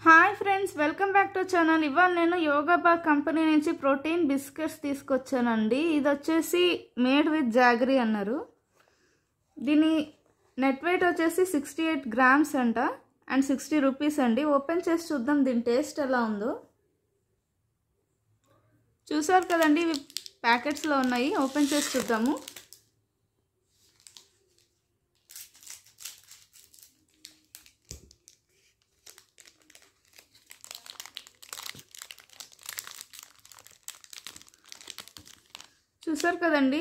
Hi friends, welcome back to channel. ఇవాళ నేను yoga bar company నుంచి ప్రోటీన్ బిస్కెట్స్ తీసుకొచ్చానండి. ఇది వచ్చేసి మేడ్ విత్ జాగరీ అన్నారు. దీని నెట్ వెయిట్ వచ్చేసి 68 గ్రామ్స్ అంట అండ్ 60 రూపీస్ అండి. ఓపెన్ చేసి చూద్దాం దీని టేస్ట్ ఎలా ఉందో. చూసారు కదండి, ఇవి ప్యాకెట్స్లో ఉన్నాయి. ఓపెన్ చేసి చూద్దాము. చూసారు కదండి,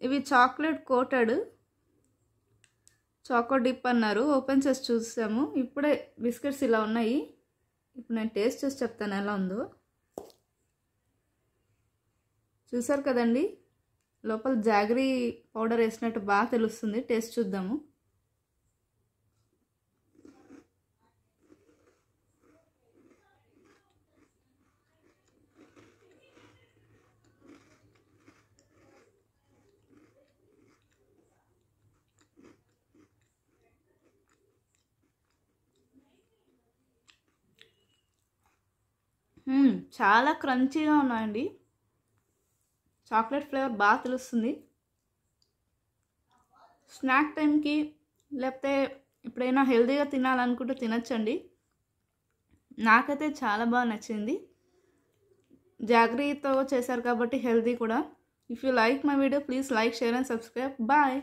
ఇవి చాక్లెట్ కోటెడ్ చాకో డిప్ అన్నారు. ఓపెన్ చేసి చూసాము. ఇప్పుడే బిస్కెట్స్ ఇలా ఉన్నాయి. ఇప్పుడు నేను టేస్ట్ చేసి చెప్తాను ఎలా ఉందో. చూసారు కదండి, లోపల జాగరీ పౌడర్ వేసినట్టు బాగా తెలుస్తుంది. టేస్ట్ చూద్దాము. చాలా క్రంచీగా ఉన్నాయండి. చాక్లెట్ ఫ్లేవర్ బాగా తెలుస్తుంది. స్నాక్ టైంకి లేకపోతే ఎప్పుడైనా హెల్తీగా తినాలనుకుంటే తినచ్చండి. నాకైతే చాలా బాగా నచ్చింది. జాగరీతో చేశారు కాబట్టి హెల్తీ కూడా. If you like my video please like, share and subscribe. Bye.